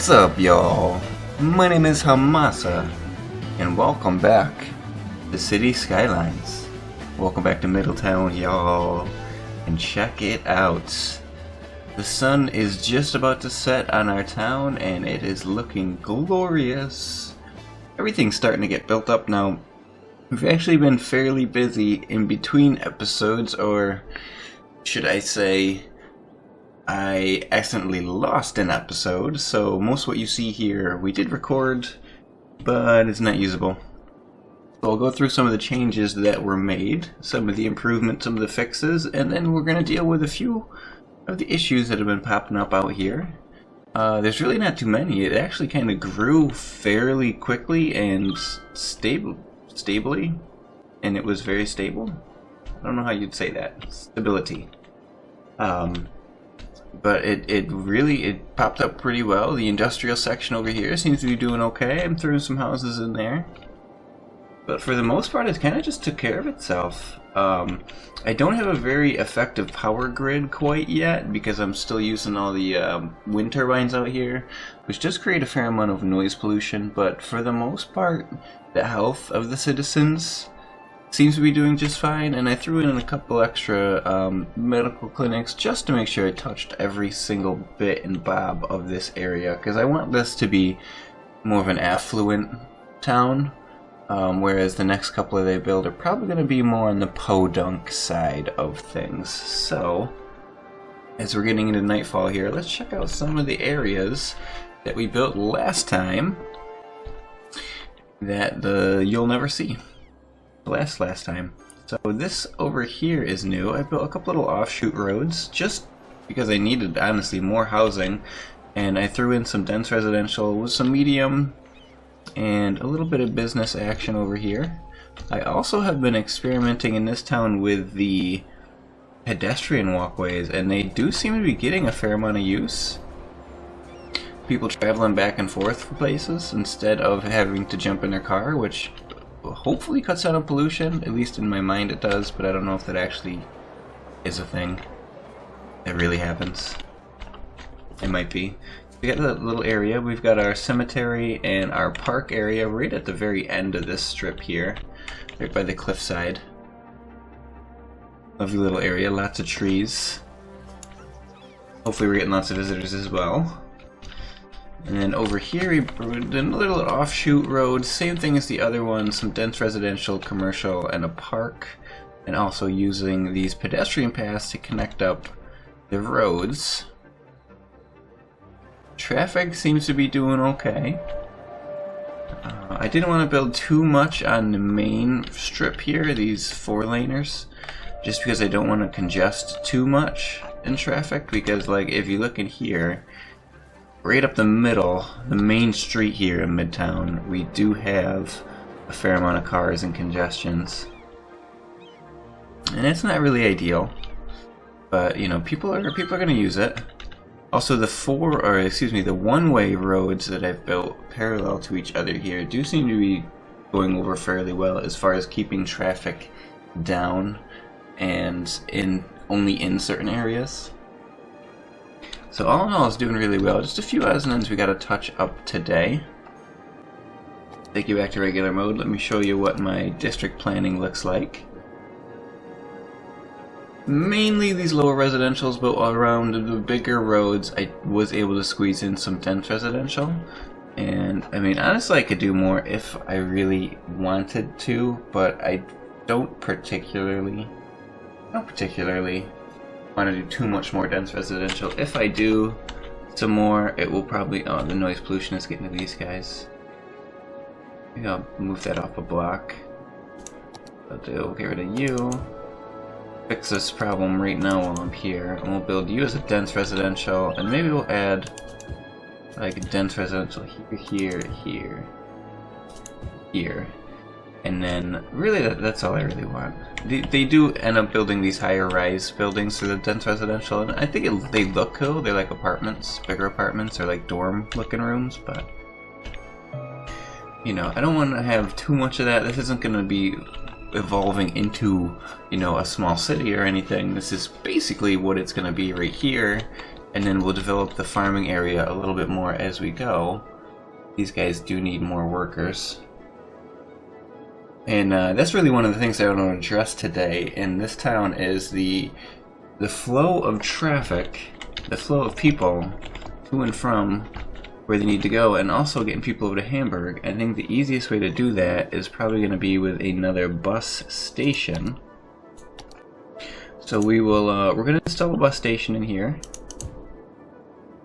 What's up, y'all? My name is Hamasa, and welcome back to City Skylines. Welcome back to Middletown, y'all, and check it out. The sun is just about to set on our town, and it is looking glorious. Everything's starting to get built up now. We've actually been fairly busy in between episodes, or should I say, I accidentally lost an episode, so most of what you see here we did record, but it's not usable. So I'll go through some of the changes that were made, some of the improvements, some of the fixes, and then we're going to deal with a few of the issues that have been popping up out here. There's really not too many. It actually kind of grew fairly quickly and stably, and it was very stable. I don't know how you'd say that. Stability. But it really popped up pretty well. The industrial section over here seems to be doing okay. I'm throwing some houses in there. But for the most part, it kind of just took care of itself. I don't have a very effective power grid quite yet because I'm still using all the wind turbines out here, which does create a fair amount of noise pollution. But for the most part, the health of the citizens seems to be doing just fine, and I threw in a couple extra medical clinics just to make sure I touched every single bit and bob of this area, because I want this to be more of an affluent town, whereas the next couple that they build are probably going to be more on the podunk side of things. So, as we're getting into nightfall here, let's check out some of the areas that we built last time that you'll never see. Last time. So this over here is new. I built a couple little offshoot roads just because I needed, honestly, more housing, and I threw in some dense residential with some medium and a little bit of business action over here. I also have been experimenting in this town with the pedestrian walkways, and they do seem to be getting a fair amount of use. People traveling back and forth for places instead of having to jump in their car, which hopefully cuts down on pollution. At least in my mind it does, but I don't know if that actually is a thing that really happens. It might be. We got that little area. We've got our cemetery and our park area right at the very end of this strip here, right by the cliffside. Lovely little area, lots of trees. Hopefully we're getting lots of visitors as well. And then over here we did a little offshoot road, same thing as the other one, some dense residential, commercial, and a park. And also using these pedestrian paths to connect up the roads. Traffic seems to be doing okay. I didn't want to build too much on the main strip here, these 4-laners, just because I don't want to congest too much in traffic, because like if you look in here, right up the middle, the main street here in Midtown, we do have a fair amount of cars and congestions. And it's not really ideal, but you know, people are going to use it. Also, the one-way roads that I've built parallel to each other here do seem to be going over fairly well as far as keeping traffic down and only in certain areas. So all in all, it's doing really well. Just a few odds and ends we got to touch up today. Take you back to regular mode. Let me show you what my district planning looks like. Mainly these lower residentials, but around the bigger roads I was able to squeeze in some dense residential. And I mean, honestly, I could do more if I really wanted to, but I don't particularly want to do too much more dense residential. If I do some more, it will probably... Oh, the noise pollution is getting to these guys. Maybe I'll move that off a block. I'll get rid of you. Fix this problem right now while I'm here, and we'll build you as a dense residential, and maybe we'll add like a dense residential here, here. And then, really, that's all I really want. They do end up building these higher rise buildings for the dense residential, and I think they look cool. They're like apartments, bigger apartments, or like dorm looking rooms, but you know, I don't want to have too much of that. This isn't going to be evolving into, you know, a small city or anything. This is basically what it's going to be right here, and then we'll develop the farming area a little bit more as we go. These guys do need more workers. And that's really one of the things I want to address today in this town is the flow of traffic, the flow of people to and from where they need to go, and also getting people over to Hamburg. I think the easiest way to do that is probably going to be with another bus station. So we will we're going to install a bus station in here,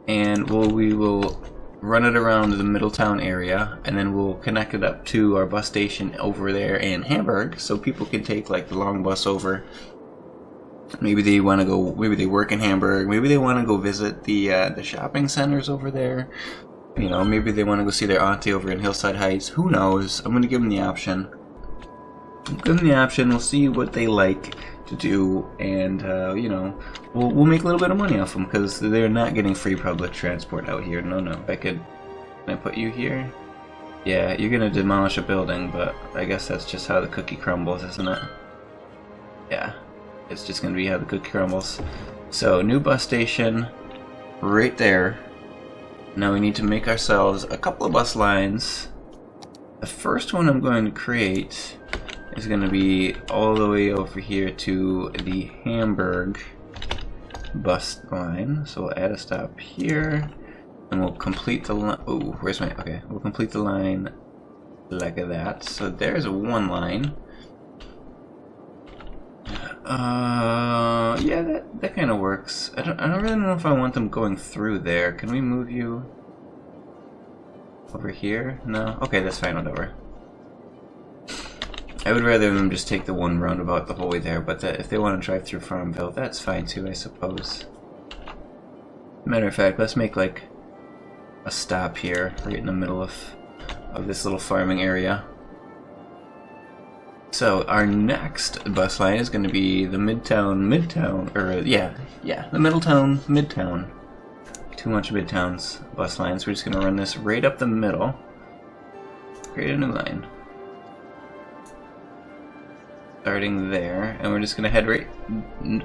and we will run it around the Middletown area, and then we'll connect it up to our bus station over there in Hamburg, so people can take like the long bus over. Maybe they want to go. Maybe they work in Hamburg. Maybe they want to go visit the shopping centers over there. You know, maybe they want to go see their auntie over in Hillside Heights. Who knows? I'm going to give them the option. Give them the option. We'll see what they like to do, and you know, we'll make a little bit of money off them because they're not getting free public transport out here. No, can I put you here? Yeah, you're gonna demolish a building, but I guess that's just how the cookie crumbles, isn't it? Yeah, it's just gonna be how the cookie crumbles. So new bus station right there. Now we need to make ourselves a couple of bus lines. The first one I'm going to create is going to be all the way over here to the Hamburg bus line. So we'll add a stop here, and we'll complete the line. Oh, where's my? Okay, we'll complete the line like that. So there's one line. Yeah, that kind of works. I don't really know if I want them going through there. Can we move you over here? No? Okay, that's fine, whatever. I would rather them just take the one roundabout the whole way there, but if they want to drive through Farmville, that's fine too, I suppose. Matter of fact, let's make like a stop here, right in the middle of this little farming area. So our next bus line is going to be the Midtown, or yeah, the Midtown. Too much Midtown's bus lines. We're just going to run this right up the middle. Create a new line. Starting there, and we're just going to head right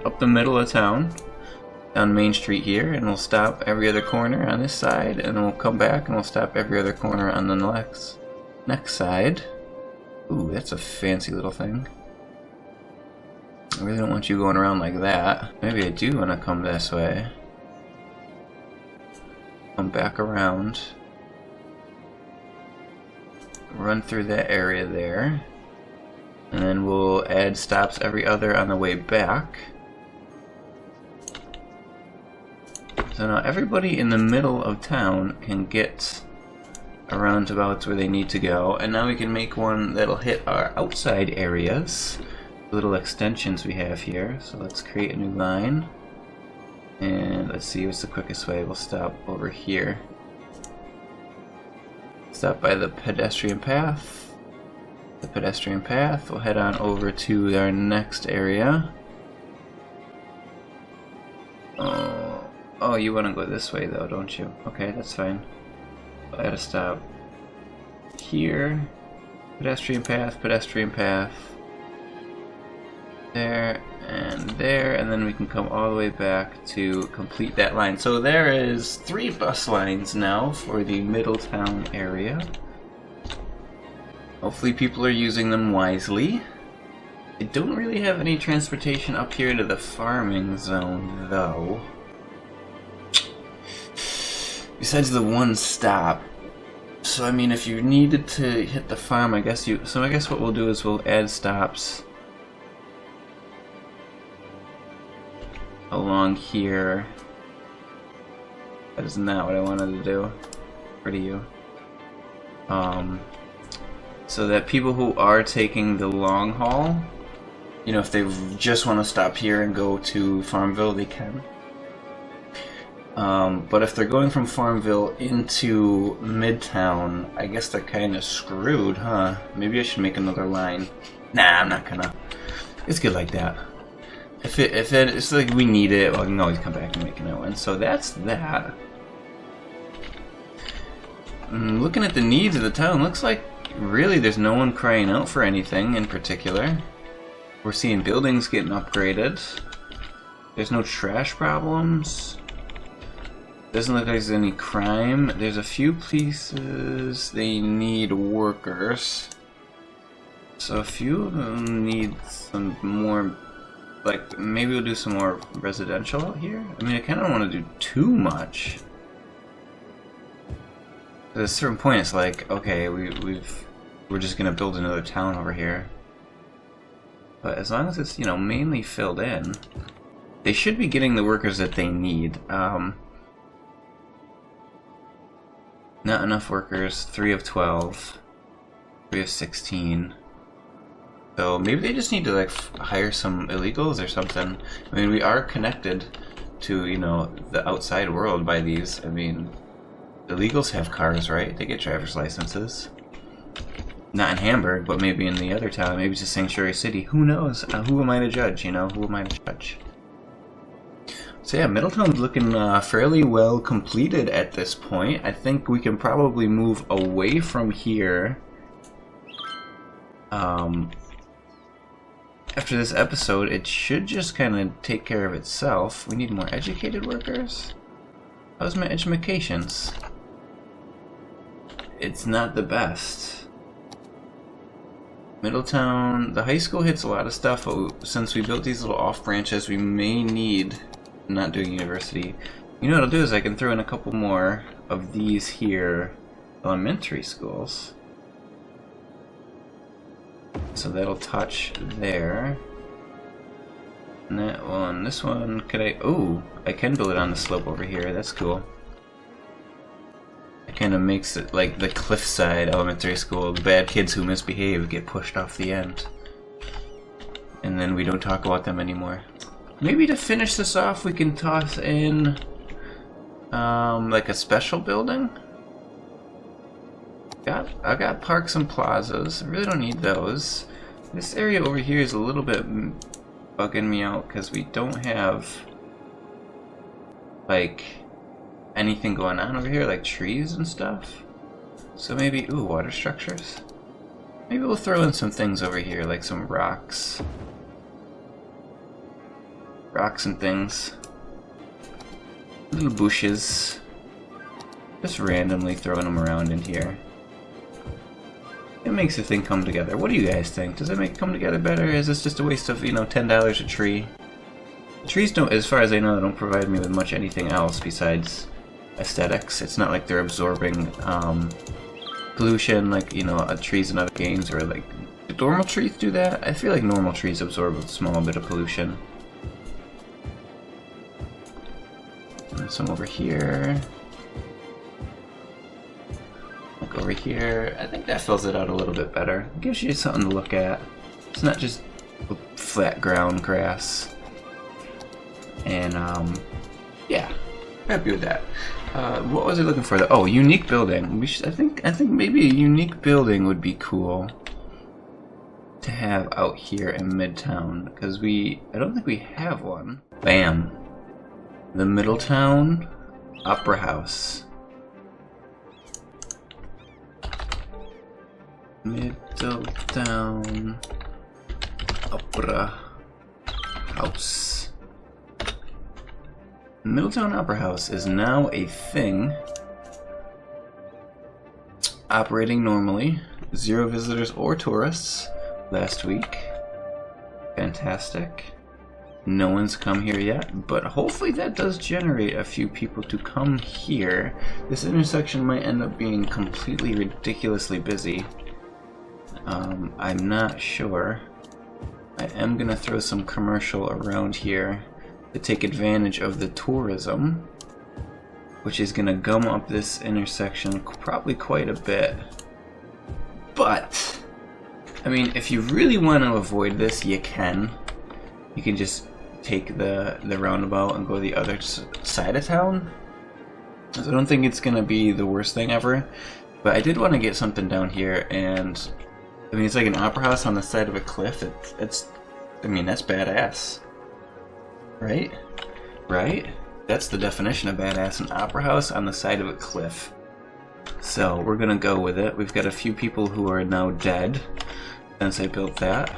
up the middle of town, down Main Street here, and we'll stop every other corner on this side, and then we'll come back and we'll stop every other corner on the next side. Ooh, that's a fancy little thing. I really don't want you going around like that. Maybe I do want to come this way. Come back around. Run through that area there. And then we'll add stops every other on the way back. So now everybody in the middle of town can get around about where they need to go, and now we can make one that'll hit our outside areas, little extensions we have here. So let's create a new line, and let's see what's the quickest way. We'll stop over here, stop by the pedestrian path. The pedestrian path, we'll head on over to our next area. Oh, you want to go this way though, don't you? Okay, that's fine. I'll add a stop here. Pedestrian path, there, and then we can come all the way back to complete that line. So there is 3 bus lines now for the Middletown area. Hopefully people are using them wisely. I don't really have any transportation up here to the farming zone though. Besides the one stop. So I mean, if you needed to hit the farm, I guess what we'll do is we'll add stops along here. That is not what I wanted to do. For you. So that people who are taking the long haul, you know, if they just want to stop here and go to Farmville, they can. But if they're going from Farmville into Midtown, I guess they're kind of screwed, huh? Maybe I should make another line. Nah, I'm not gonna. It's good like that. If it's like we need it, well, I can always come back and make another one. So that's that. Looking at the needs of the town, looks like really there's no one crying out for anything in particular. We're seeing buildings getting upgraded. There's no trash problems. Doesn't look like there's any crime. There's a few places they need workers. So a few of them need some more, like maybe we'll do some more residential out here. I mean, I kind of don't want to do too much. At a certain point, it's like, okay, we're just gonna build another town over here. But as long as it's, you know, mainly filled in, they should be getting the workers that they need. Not enough workers. 3 of 12, 3 of 16. So maybe they just need to like hire some illegals or something. I mean, we are connected to, you know, the outside world by these. I mean, illegals have cars, right? They get driver's licenses. Not in Hamburg, but maybe in the other town. Maybe it's a sanctuary city. Who knows? Who am I to judge, you know? Who am I to judge? So yeah, Middletown's looking fairly well completed at this point. I think we can probably move away from here after this episode. It should just kind of take care of itself. We need more educated workers. How's my educations? It's not the best. Middletown, the high school hits a lot of stuff, but since we built these little off branches, we may need, not doing university. You know what I'll do is I can throw in a couple more of these here elementary schools. So that'll touch there. And that one, this one, could I, oh, I can build it on the slope over here, that's cool. It kind of makes it like the cliffside elementary school. The bad kids who misbehave get pushed off the end. And then we don't talk about them anymore. Maybe to finish this off, we can toss in like a special building. I got parks and plazas. I really don't need those. This area over here is a little bit bugging me out because we don't have like anything going on over here, like trees and stuff. So maybe, ooh, water structures. Maybe we'll throw in some things over here, like some rocks. Rocks and things. Little bushes. Just randomly throwing them around in here. It makes the thing come together. What do you guys think? Does it make it come together better? Is this just a waste of, you know, $10 a tree? The trees don't, as far as I know, they don't provide me with much anything else besides aesthetics. It's not like they're absorbing pollution like, you know, trees in other games, or like, do normal trees do that? I feel like normal trees absorb a small bit of pollution. And some over here. Look over here. I think that fills it out a little bit better. It gives you something to look at. It's not just flat ground grass. And yeah, happy with that. What was I looking for? Oh, unique building. We should, I think maybe a unique building would be cool to have out here in Midtown, because I don't think we have one. Bam. The Middletown Opera House. Middletown Opera House. Middletown Opera House is now a thing. Operating normally. 0 visitors or tourists last week. Fantastic. No one's come here yet, but hopefully that does generate a few people to come here. This intersection might end up being completely ridiculously busy. I'm not sure. I am gonna throw some commercial around here to take advantage of the tourism, which is gonna gum up this intersection probably quite a bit. But I mean, if you really want to avoid this, you can. You can just take the roundabout and go the other side of town. So I don't think it's gonna be the worst thing ever. But I did want to get something down here, and I mean, it's like an opera house on the side of a cliff. I mean, that's badass. Right? Right? That's the definition of badass, an opera house on the side of a cliff. So we're gonna go with it. We've got a few people who are now dead since I built that.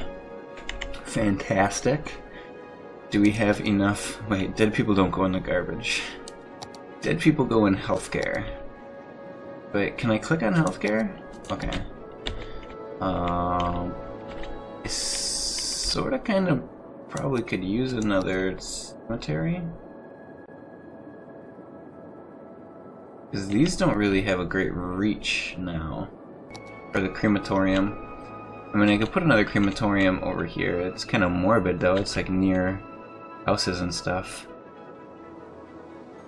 Fantastic. Do we have enough? Wait, dead people don't go in the garbage. Dead people go in healthcare. Wait, can I click on healthcare? Okay. I sorta kinda probably could use another cemetery. Because these don't really have a great reach now. Or the crematorium. I mean, I could put another crematorium over here. It's kind of morbid though, it's like near houses and stuff.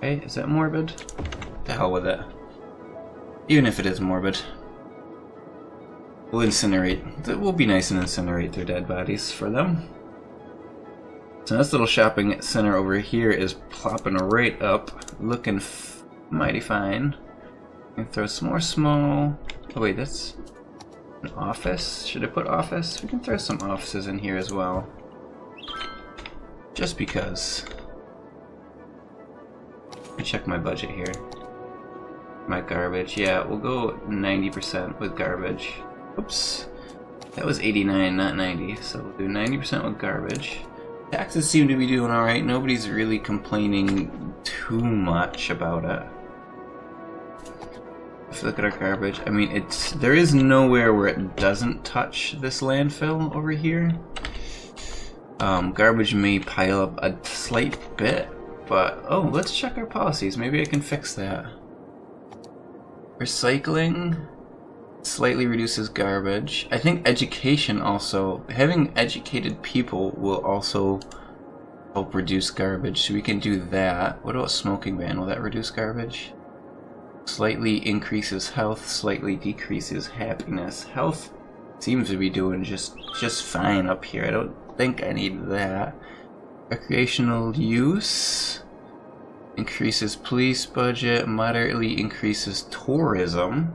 Hey, is that morbid? The hell with it. Even if it is morbid. We'll incinerate. It will be nice and incinerate their dead bodies for them. So this little shopping center over here is plopping right up, looking mighty fine. And throw some more small... Oh wait, that's an office? Should I put office? We can throw some offices in here as well. Just because. Let me check my budget here. My garbage, yeah, we'll go 90% with garbage. Oops, that was 89, not 90, so we'll do 90% with garbage. Taxes seem to be doing alright, nobody's really complaining too much about it. If you look at our garbage, I mean, there is nowhere where it doesn't touch this landfill over here. Garbage may pile up a slight bit, but, oh, let's check our policies, maybe I can fix that. Recycling slightly reduces garbage. I think education also, having educated people will also help reduce garbage, so we can do that. What about smoking ban? Will that reduce garbage? Slightly increases health, slightly decreases happiness. Health seems to be doing just fine up here. I don't think I need that. Recreational use increases police budget, moderately increases tourism.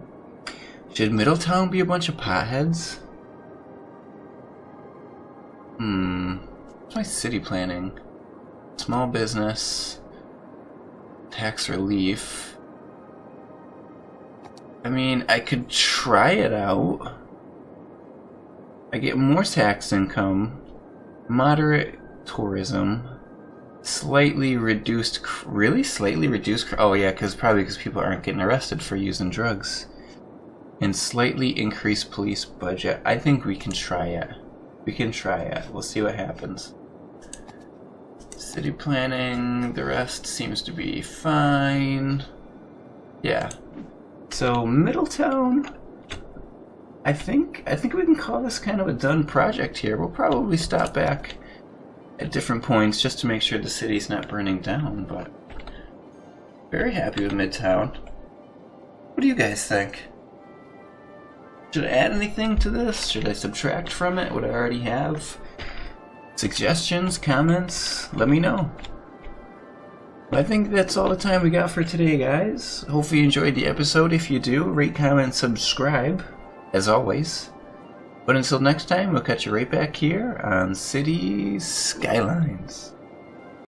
Should Middletown be a bunch of potheads? What's my city planning? Small business, tax relief. I mean, I could try it out. I get more tax income, moderate tourism, slightly reduced, really? Slightly reduced, oh yeah, probably because people aren't getting arrested for using drugs. And slightly increased police budget. I think we can try it. We can try it. We'll see what happens. City planning, the rest seems to be fine. Yeah. So Middletown, I think we can call this kind of a done project here. We'll probably stop back at different points just to make sure the city's not burning down, but very happy with Midtown. What do you guys think? Should I add anything to this? Should I subtract from it what I already have? Suggestions, comments, let me know. I think that's all the time we got for today, guys. Hopefully you enjoyed the episode. If you do, rate, comment, subscribe, as always. But until next time, we'll catch you right back here on City Skylines.